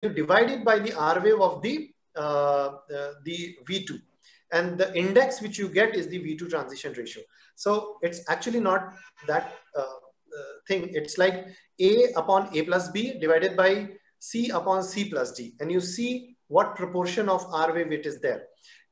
you divide it by the R wave of the V2, and the index which you get is the V2 transition ratio. So it's actually not that thing. It's like A upon A plus B divided by C upon C plus D, and you see what proportion of R wave it is there.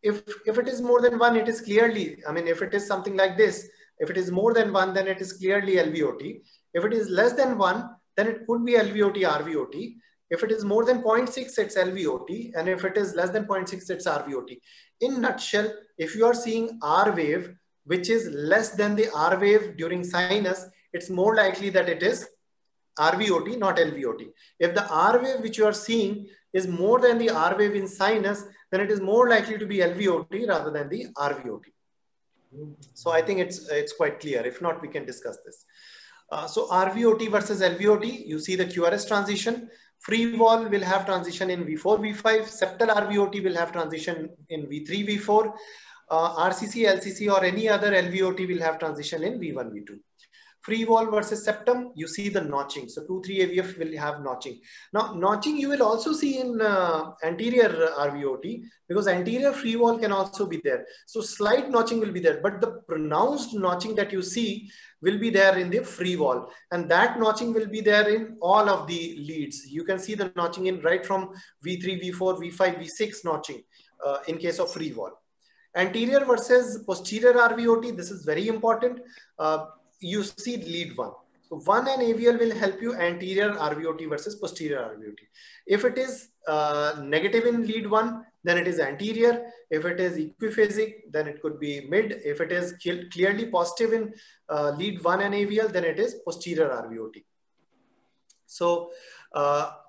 If it is more than 1, it is clearly, I mean, if it is something like this, if it is more than 1, then it is clearly LVOT. If it is less than 1, then it could be LVOT, RVOT. If it is more than 0.6, it's LVOT. And if it is less than 0.6, it's RVOT. In nutshell, if you are seeing R wave, which is less than the R wave during sinus, it's more likely that it is RVOT, not LVOT. If the R wave which you are seeing is more than the R wave in sinus, then it is more likely to be LVOT rather than the RVOT. So I think it's quite clear. If not, we can discuss this. So RVOT versus LVOT, you see the QRS transition. Free wall will have transition in V4, V5. Septal RVOT will have transition in V3, V4. RCC, LCC or any other LVOT will have transition in V1, V2. Free wall versus septum, you see the notching. So 2-3 AVF will have notching. Now, notching you will also see in anterior RVOT, because anterior free wall can also be there. So slight notching will be there, but the pronounced notching that you see will be there in the free wall. And that notching will be there in all of the leads. You can see the notching in right from V3, V4, V5, V6 notching in case of free wall. Anterior versus posterior RVOT, this is very important. You see lead 1. So 1 and AVL will help you anterior RVOT versus posterior RVOT. If it is negative in lead 1, then it is anterior. If it is equiphasic, then it could be mid. If it is clearly positive in lead 1 and AVL, then it is posterior RVOT. So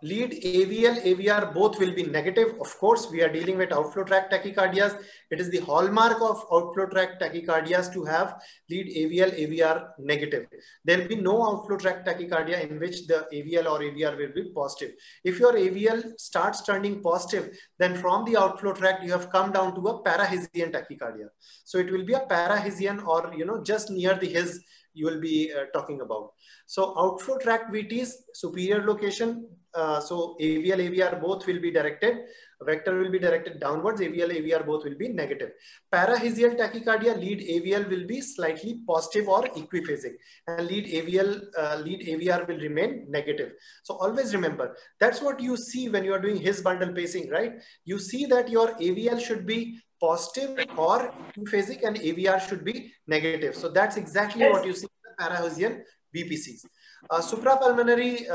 lead AVL, AVR, both will be negative. Of course, we are dealing with outflow tract tachycardias. It is the hallmark of outflow tract tachycardias to have lead AVL, AVR negative. There will be no outflow tract tachycardia in which the AVL or AVR will be positive. If your AVL starts turning positive, then from the outflow tract, you have come down to a parahesian tachycardia. So it will be a parahesian, or, you know, just near the his you will be talking about. So outflow tract VTs, superior location. So AVL, AVR both will be directed. Vector will be directed downwards. AVL, AVR both will be negative. Parahesial tachycardia, lead AVL will be slightly positive or equiphasic, and lead AVR will remain negative. So always remember, that's what you see when you are doing his bundle pacing, right? You see that your AVL should be positive or equiphasic and AVR should be negative. So that's exactly what you see in the parahesian VPCs. Suprapulmonary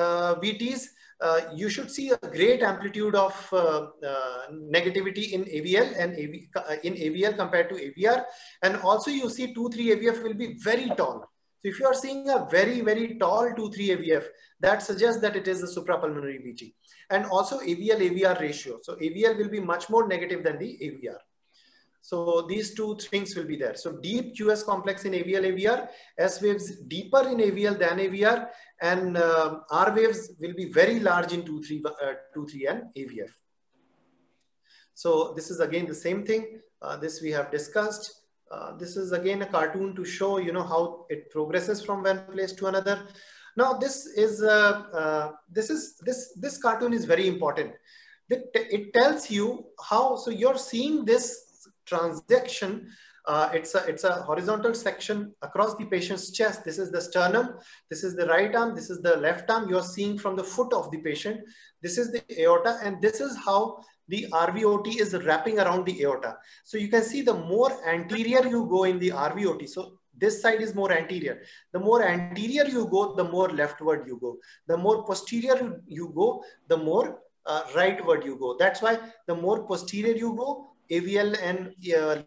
VTs, you should see a great amplitude of negativity in AVL and in AVL compared to AVR. And also you see 2-3 AVF will be very tall. So if you are seeing a very, very tall 2-3 AVF, that suggests that it is a suprapulmonary VT. And also AVL, AVR ratio. So AVL will be much more negative than the AVR. So these two things will be there. So deep QS complex in AVL, AVR, S waves deeper in AVL than AVR, and R waves will be very large in 2-3 and AVF. So this is again the same thing. This we have discussed. This is again a cartoon to show, you know, how it progresses from one place to another. Now this cartoon is very important. It tells you how. So you're seeing this transaction. It's a horizontal section across the patient's chest. This is the sternum. This is the right arm. This is the left arm. You're seeing from the foot of the patient. This is the aorta, and this is how the RVOT is wrapping around the aorta. So you can see the more anterior you go in the RVOT. So this side is more anterior. The more anterior you go, the more leftward you go. The more posterior you go, the more rightward you go. That's why the more posterior you go, AVL and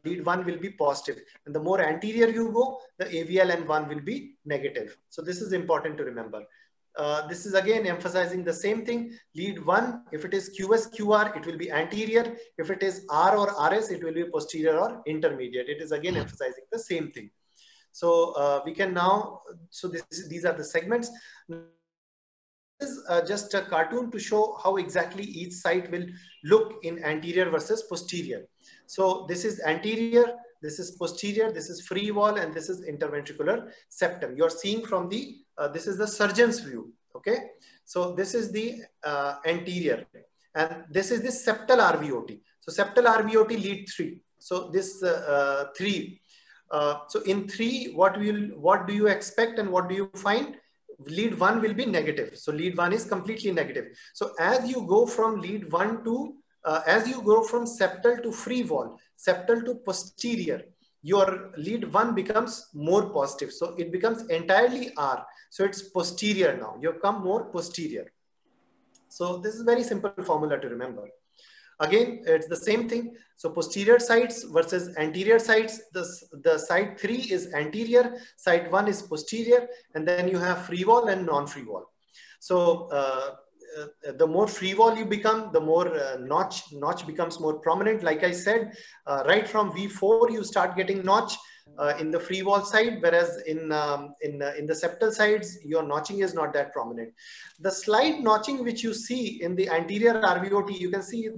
lead 1 will be positive. And the more anterior you go, the AVL and 1 will be negative. So this is important to remember. This is again emphasizing the same thing. Lead 1, if it is QS, QR, it will be anterior. If it is R or RS, it will be posterior or intermediate. It is again emphasizing the same thing. So we can now, so these are the segments. This is just a cartoon to show how exactly each site will look in anterior versus posterior. So this is anterior, this is posterior, this is free wall, and this is interventricular septum. You're seeing from the, this is the surgeon's view, okay? So this is the anterior. And this is the septal RVOT. So septal RVOT lead 3. So this 3. So in 3, what do you expect and what do you find? Lead 1 will be negative. So lead 1 is completely negative. So as you go from lead 1 to, as you go from septal to free wall, septal to posterior, your lead 1 becomes more positive. So it becomes entirely R. So it's posterior now. You come more posterior. So this is very simple formula to remember. Again, it's the same thing. So posterior sides versus anterior sides. The side 3 is anterior, side 1 is posterior, and then you have free wall and non-free wall. So the more free wall you become, the more notch becomes more prominent. Like I said, right from V4 you start getting notch in the free wall side, whereas in the septal sides your notching is not that prominent. The slight notching which you see in the anterior RVOT, you can see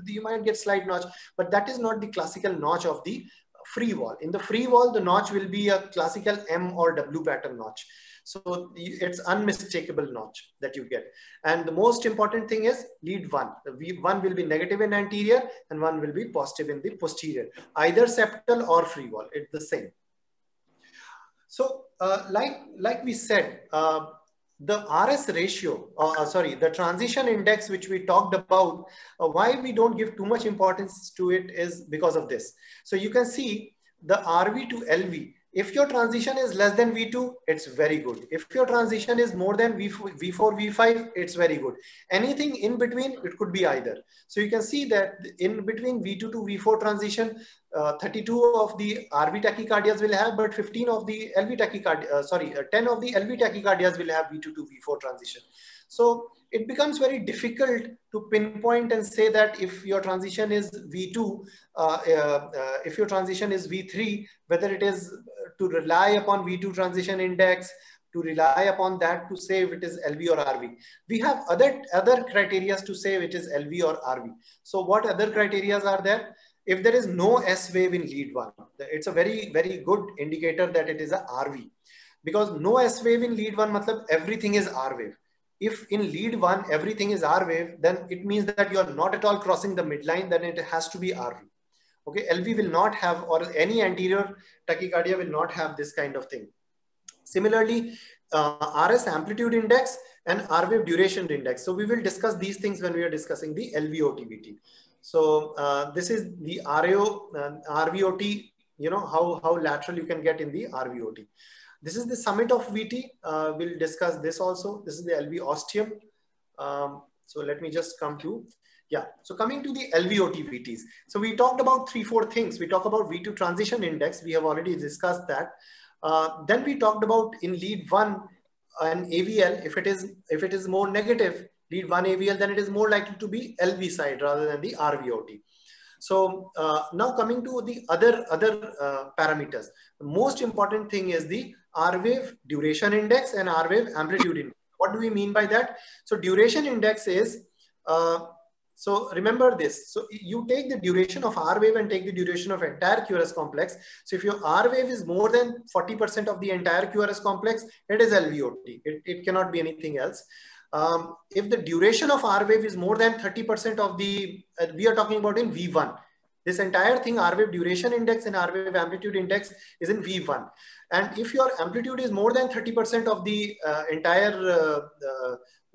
you might get slight notch, but that is not the classical notch of the free wall. In the free wall, the notch will be a classical M or W pattern notch. So it's unmistakable notch that you get. And the most important thing is lead 1. The one will be negative in anterior and one will be positive in the posterior. Either septal or free wall, it's the same. So like we said, the RS ratio, the transition index, which we talked about, why we don't give too much importance to it is because of this. So you can see the RV to LV. If your transition is less than V2, it's very good. If your transition is more than V4, V5, it's very good. Anything in between, it could be either. So you can see that in between V2 to V4 transition, 32 of the RV tachycardias will have, but 15 of the LV tachycardia, 10 of the LV tachycardias will have V2 to V4 transition. So it becomes very difficult to pinpoint and say that if your transition is V2, if your transition is V3, whether it is to rely upon V2 transition index, to rely upon that to say if it is LV or RV. We have other criteria to say which is LV or RV. So what other criteria are there? If there is no S wave in lead 1, it's a very, very good indicator that it is a RV. Because no S wave in lead 1, matlab everything is R wave. If in lead 1, everything is R wave, then it means that you're not at all crossing the midline, then it has to be RV. Okay, LV will not have, or any anterior tachycardia will not have this kind of thing. Similarly, RS amplitude index and R wave duration index. So we will discuss these things when we are discussing the LVOT-VT. So this is the RVOT, you know, how lateral you can get in the RVOT. This is the summit of VT. We'll discuss this also. This is the LV ostium. So let me just come to, yeah. So coming to the LVOT VTs. So we talked about 3-4 things. We talked about V2 transition index. We have already discussed that. Then we talked about in lead 1 an AVL, if it is more negative, lead 1 AVL, then it is more likely to be LV side rather than the RVOT. So now coming to the other parameters. The most important thing is the R wave duration index and R wave amplitude index. What do we mean by that? So duration index is, so remember this. So you take the duration of R wave and take the duration of entire QRS complex. So if your R wave is more than 40% of the entire QRS complex, it is LVOT. It cannot be anything else. If the duration of R wave is more than 30% of the, we are talking about in V1. This entire thing, R wave duration index and R wave amplitude index is in V1. And if your amplitude is more than 30% of the entire,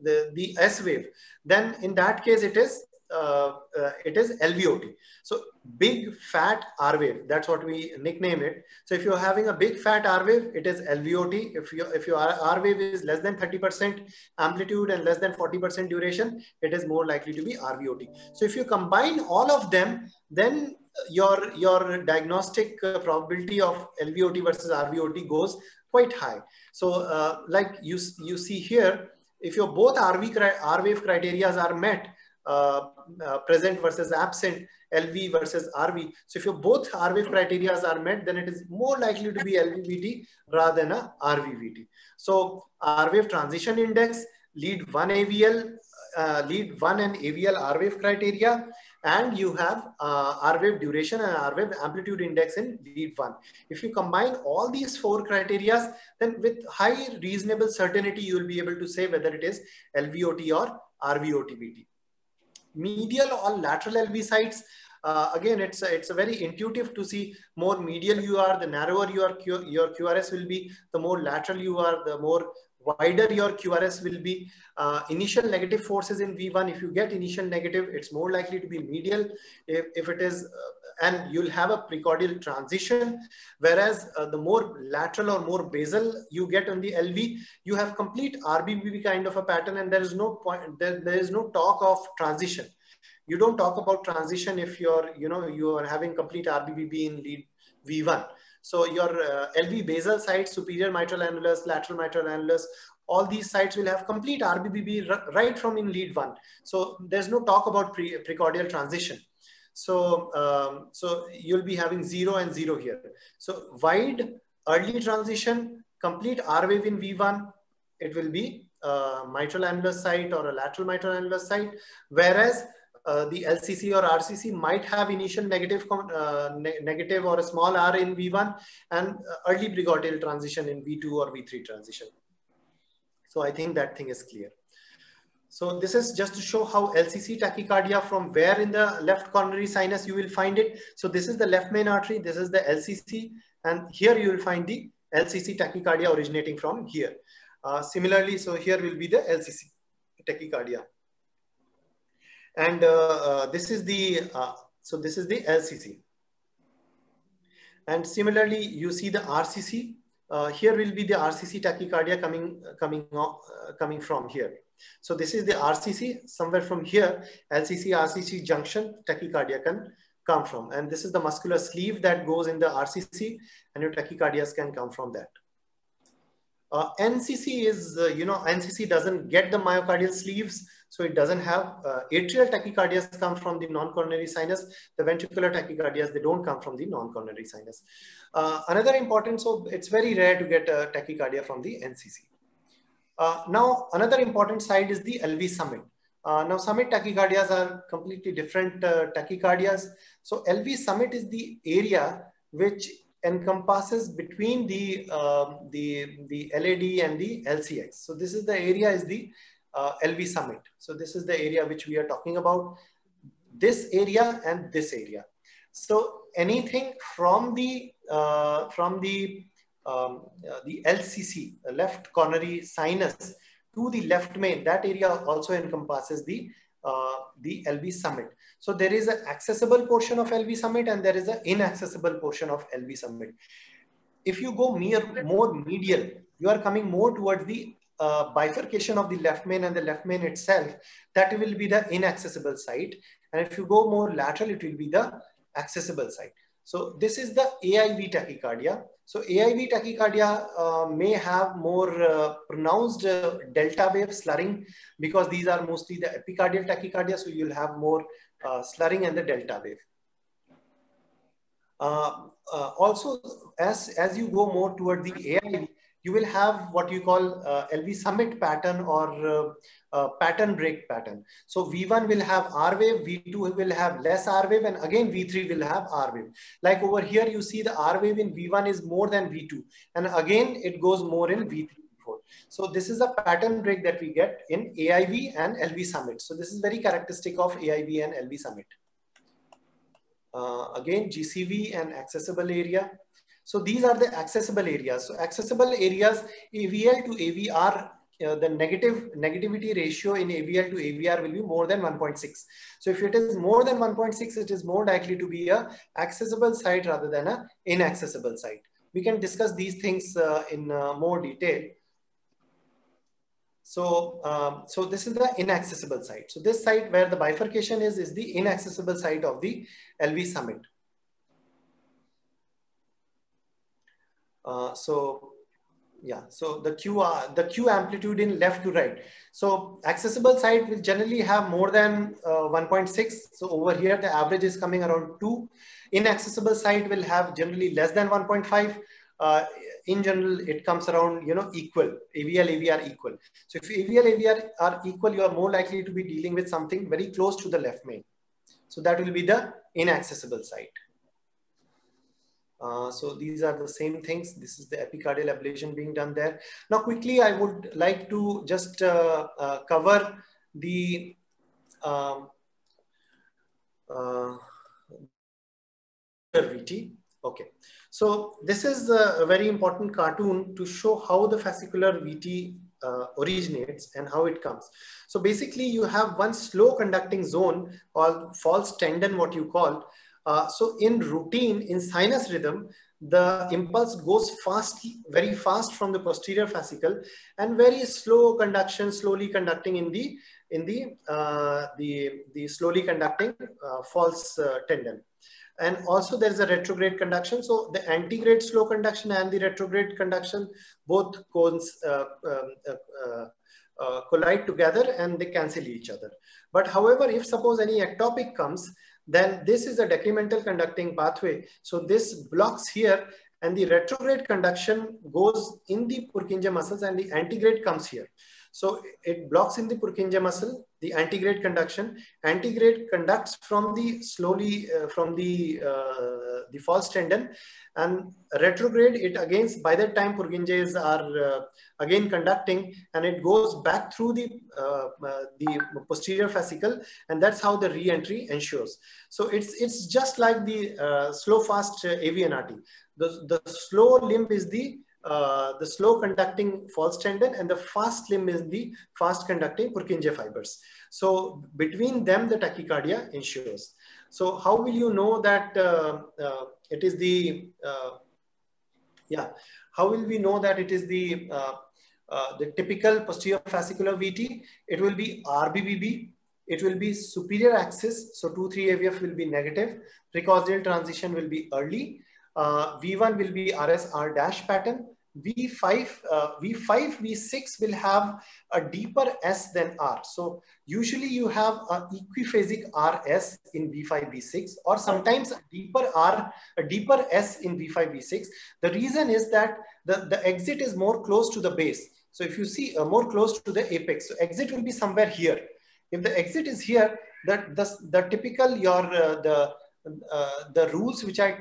the S wave, then in that case it is LVOT. So big fat R wave, that's what we nickname it. So if you're having a big fat R wave, it is LVOT. If your R wave is less than 30% amplitude and less than 40% duration, it is more likely to be RVOT. So if you combine all of them, then your diagnostic probability of LVOT versus RVOT goes quite high. So like you see here, if your both R wave criteria are met, present versus absent, LV versus RV. So if your both R wave criteria are met, then it is more likely to be LVVT rather than a RVVT. So R wave transition index, lead 1 AVL, lead 1 and AVL R wave criteria, and you have R wave duration and R wave amplitude index in lead 1. If you combine all these 4 criteria, then with high reasonable certainty, you will be able to say whether it is LVOT or RVOT-VT. medial or lateral LV sites, again, it's a very intuitive to see. More medial you are, the narrower your QRS will be. The more lateral you are, the more wider your QRS will be. Initial negative forces in V1, if you get initial negative, it's more likely to be medial. If it is, and you'll have a precordial transition, whereas the more lateral or more basal you get on the LV, you have complete RBBB kind of a pattern, and there is no point, there is no talk of transition. You don't talk about transition if you're, you are having complete RBBB in lead V1. So your LV basal sites, superior mitral annulus, lateral mitral annulus, all these sites will have complete RBBB right from in lead 1. So there's no talk about precordial transition. So, so you'll be having 0 and 0 here. So wide early transition, complete R wave in V1, it will be mitral annulus site or a lateral mitral annulus site, whereas the LCC or RCC might have initial negative or a small R in V1 and early precordial transition in V2 or V3 transition. So I think that thing is clear. So this is just to show how LCC tachycardia, from where in the left coronary sinus you will find it. So this is the left main artery, this is the LCC, and here you will find the LCC tachycardia originating from here. Similarly, so here will be the LCC tachycardia. And this is the so this is the LCC, and similarly you see the RCC. Here will be the RCC tachycardia coming from here. So this is the RCC. Somewhere from here, LCC RCC junction tachycardia can come from, and this is the muscular sleeve that goes in the RCC, and your tachycardias can come from that. NCC is, NCC doesn't get the myocardial sleeves, so it doesn't have atrial tachycardias come from the non-coronary sinus. The ventricular tachycardias, they don't come from the non-coronary sinus. Another important, so it's very rare to get a tachycardia from the NCC. Now, another important side is the LV summit. Now, summit tachycardias are completely different tachycardias. So LV summit is the area which encompasses between the LAD and the LCX. So this is the area is the LV summit. So this is the area which we are talking about, this area and this area. So anything from the LCC, left coronary sinus, to the left main, that area also encompasses the LV summit. So there is an accessible portion of LV summit and there is an inaccessible portion of LV summit. If you go more medial, you are coming more towards the bifurcation of the left main and the left main itself. That will be the inaccessible site. And if you go more lateral, it will be the accessible site. So this is the AIV tachycardia. So AIV tachycardia may have more pronounced delta wave slurring, because these are mostly the epicardial tachycardia. So you'll have more slurring and the delta wave. Also, as you go more toward the AIV, you will have what you call LV summit pattern or pattern break pattern. So V1 will have R wave, V2 will have less R wave, and again V3 will have R wave. Like over here, you see the R wave in V1 is more than V2, and again it goes more in V3, V4. So this is a pattern break that we get in AIV and LV summit. So this is very characteristic of AIV and LV summit. Again, GCV and accessible area. So these are the accessible areas. So accessible areas, AVL to AVR, the negativity ratio in AVL to AVR will be more than 1.6. So if it is more than 1.6, it is more likely to be a accessible site rather than an inaccessible site. We can discuss these things in more detail. So, so this is the inaccessible site. So this site where the bifurcation is the inaccessible site of the LV summit. So yeah, so the Q amplitude in left to right. So accessible site will generally have more than 1.6. So over here, the average is coming around 2. Inaccessible site will have generally less than 1.5. In general, it comes around, equal, AVL, AVR equal. So if AVL, AVR are equal, you are more likely to be dealing with something very close to the left main. So that will be the inaccessible site. So these are the same things. This is the epicardial ablation being done there. Now quickly, I would like to just cover the VT. Okay, so this is a very important cartoon to show how the fascicular VT originates and how it comes. So basically you have one slow conducting zone called false tendon, what you call. So in routine, in sinus rhythm, the impulse goes fast, very fast from the posterior fascicle, and very slow conduction, slowly conducting in the slowly conducting false tendon. And also there is a retrograde conduction. So the antegrade slow conduction and the retrograde conduction both collide together and they cancel each other. But however, if suppose any ectopic comes, then this is a decremental conducting pathway. So this blocks here, and the retrograde conduction goes in the Purkinje muscles and the antegrade comes here. So it blocks in the Purkinje muscle, the antegrade conduction. Antegrade conducts from the slowly from the false tendon, and retrograde it again. By that time, Purkinjes are again conducting, and it goes back through the posterior fascicle, and that's how the re-entry ensures. So it's just like the slow fast AVNRT. The slow limb is the slow conducting false tendon, and the fast limb is the fast conducting Purkinje fibers. So between them, the tachycardia ensures. So how will you know that it is the, how will we know that it is the typical posterior fascicular VT? It will be RBBB. It will be superior axis. So 2,3 AVF will be negative. Precausal transition will be early. V1 will be RS-R dash pattern. V5, V6 will have a deeper S than R. So usually you have an equiphasic RS in V5, V6, or sometimes a deeper R, a deeper S in V5, V6. The reason is that the exit is more close to the base. So if you see more close to the apex, so exit will be somewhere here. If the exit is here, the typical the rules which I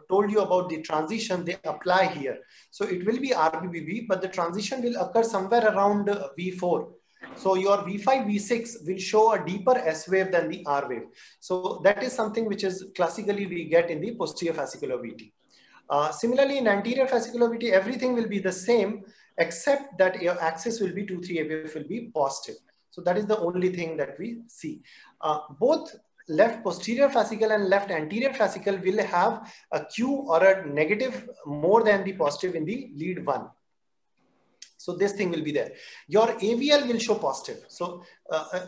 told you about the transition, they apply here. So it will be RBBB, but the transition will occur somewhere around V4. So your V5, V6 will show a deeper S wave than the R wave. So that is something which is classically we get in the posterior fascicular VT. Similarly, in anterior fascicular VT, everything will be the same, except that your axis will be 2,3 AVF will be positive. So that is the only thing that we see. Both left posterior fascicle and left anterior fascicle will have a Q or a negative more than the positive in the lead one. So this thing will be there. Your AVL will show positive. So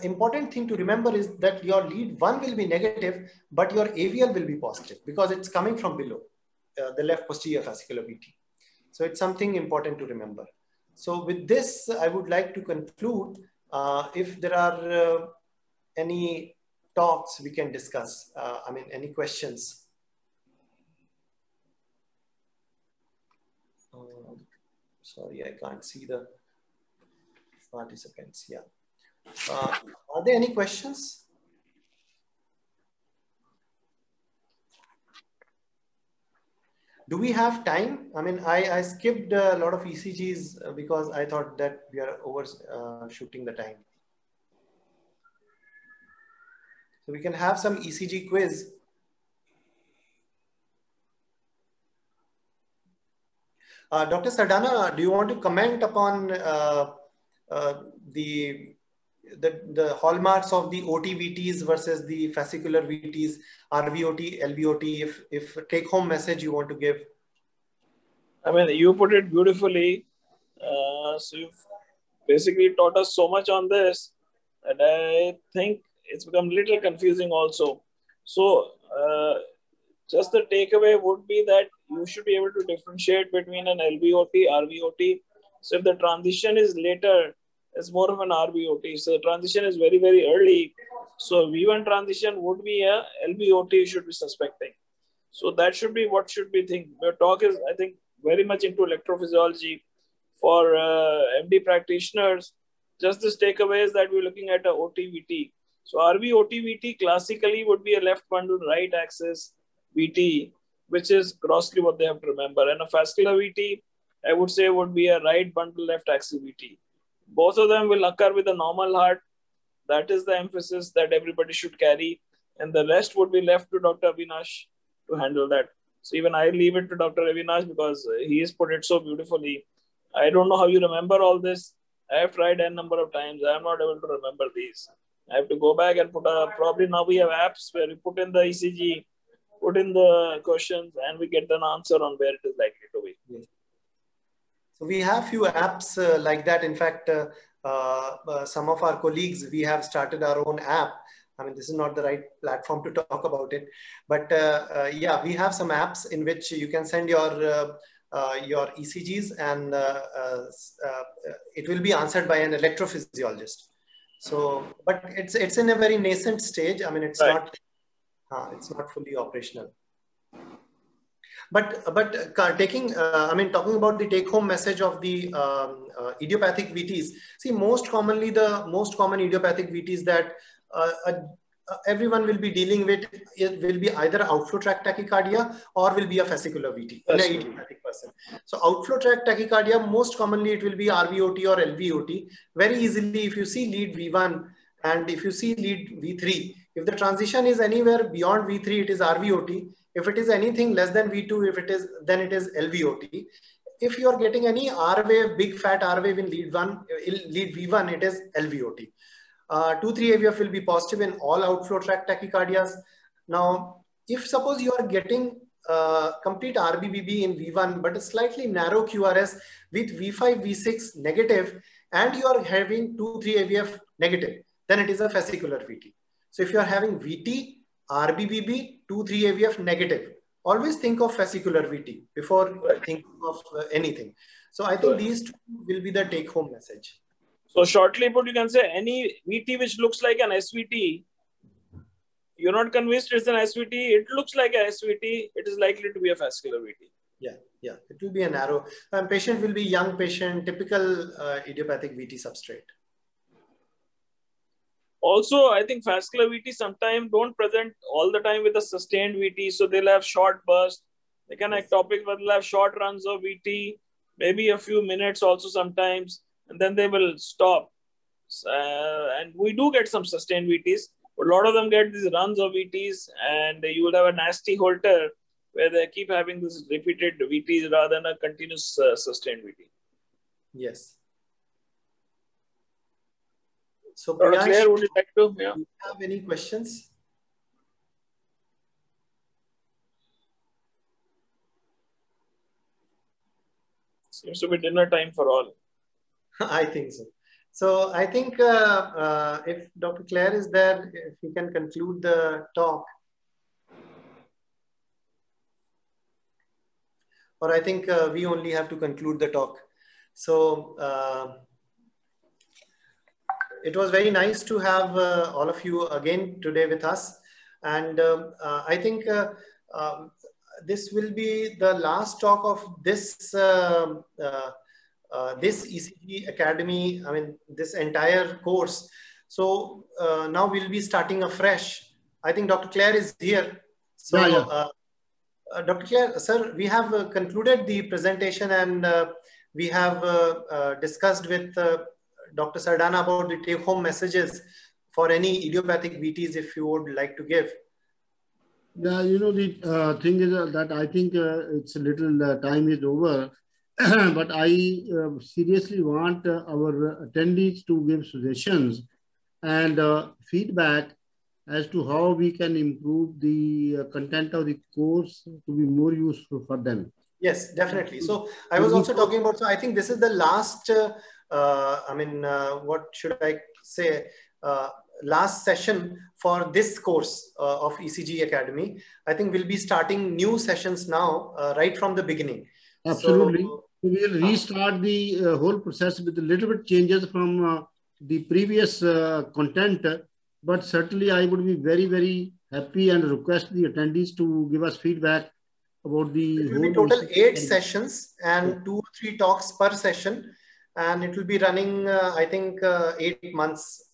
important thing to remember is that your lead one will be negative, but your AVL will be positive because it's coming from below the left posterior fascicular VT. So it's something important to remember. So with this, I would like to conclude. If there are any talks we can discuss, I mean, any questions? Sorry, I can't see the participants. Yeah. Are there any questions? Do we have time? I mean, I skipped a lot of ECGs because I thought that we are overshooting the time. So we can have some ECG quiz. Dr. Sardana, do you want to comment upon the hallmarks of the OT-VTs versus the fascicular VTs, RVOT, LVOT, if take-home message you want to give? I mean, you put it beautifully. So you've basically taught us so much on this that I think it's become a little confusing also. So just the takeaway would be that you should be able to differentiate between an LVOT, RVOT. So if the transition is later, it's more of an RVOT. So the transition is very, very early. So V1 transition would be a LVOT you should be suspecting. So that should be what should be think. Your talk is, I think, very much into electrophysiology. For MD practitioners, just this takeaway is that we're looking at a OT-VT. So RV-OT-VT classically would be a left bundle, right axis VT, which is grossly what they have to remember. And a fascicular VT, I would say, would be a right bundle, left axis VT. Both of them will occur with a normal heart. That is the emphasis that everybody should carry. and the rest would be left to Dr. Avinash to handle that. So even I leave it to Dr. Avinash because he has put it so beautifully. I don't know how you remember all this. I have tried n number of times. I am not able to remember these. I have to go back and put probably now we have apps where we put in the ECG, put in the questions, and we get an answer on where it is likely to be. Yes. So we have few apps like that. In fact, some of our colleagues, we have started our own app. I mean, this is not the right platform to talk about it, but yeah, we have some apps in which you can send your ECGs and it will be answered by an electrophysiologist. So, but it's in a very nascent stage. I mean, it's right. Not fully operational. But taking, talking about the take-home message of the idiopathic VTs. See, most common idiopathic VTs that everyone will be dealing with, it will be either outflow tract tachycardia or will be a fascicular VT in an idiopathic person. So outflow tract tachycardia, most commonly it will be RVOT or LVOT. Very easily, if you see lead V1 and if you see lead V3, if the transition is anywhere beyond V3, it is RVOT. If it is anything less than V2, then it is LVOT. If you are getting any R wave, big fat R wave in lead V1, it is LVOT. 2,3 AVF will be positive in all outflow tract tachycardias. Now, if suppose you are getting complete RBBB in V1, but a slightly narrow QRS with V5, V6 negative, and you are having 2,3 AVF negative, then it is a fascicular VT. So if you are having VT, RBBB, 2,3 AVF negative, always think of fascicular VT before thinking of anything. So I think these two will be the take-home message. So shortly put, you can say any VT which looks like an SVT, you're not convinced it's an SVT, it looks like a SVT, it is likely to be a fascicular VT. Yeah, it will be a narrow. Patient will be young patient, typical idiopathic VT substrate. Also, I think vascular VT sometimes don't present all the time with a sustained VT. So they'll have short bursts. They can ectopic, but they'll have short runs of VT, maybe a few minutes also sometimes, and then they will stop. And we do get some sustained VTs, but a lot of them get these runs of VTs, and you will have a nasty Holter where they keep having this repeated VTs rather than a continuous sustained VT. Yes. So, Claire, would you like to? Yeah. Do you have any questions? Seems to be dinner time for all. I think so. So, I think if Dr. Claire is there, if you can conclude the talk. Or I think we only have to conclude the talk. So, it was very nice to have all of you again today with us. And I think this will be the last talk of this, this ECG Academy, I mean, this entire course. So now we'll be starting afresh. I think Dr. Claire is here. So Dr. Claire, sir, we have concluded the presentation and we have discussed with Dr. Sardana about the take-home messages for any idiopathic VTs, if you would like to give. Yeah, you know, the thing is that I think it's a little time is over, but I seriously want our attendees to give suggestions and feedback as to how we can improve the content of the course to be more useful for them. Yes, definitely. So I was also talking about, so I think this is the last what should I say, last session for this course of ECG Academy. I think we'll be starting new sessions now, right from the beginning. Absolutely. So we'll restart the whole process with a little bit changes from the previous content, but certainly I would be very, very happy and request the attendees to give us feedback about the It will be total 8 sessions and 2 or 3 talks per session. And it will be running, I think, 8 months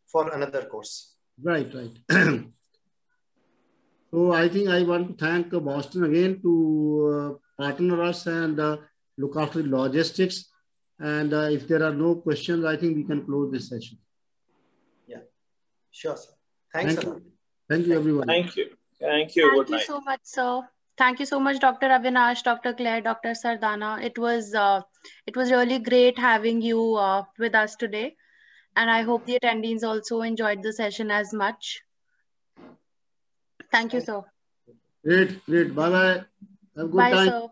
for another course. Right. So I think I want to thank Boston again to partner us and look after the logistics. And if there are no questions, I think we can close this session. Yeah, sure, sir. Thanks a lot. Thank you, everyone. Thank you. Thank you. Good night. Thank you so much, sir. Thank you so much, Dr. Avinash, Dr. Claire, Dr. Sardana. It was really great having you with us today. And I hope the attendees also enjoyed the session as much. Thank you, sir. Great. Bye-bye. Have a good Bye, time. sir.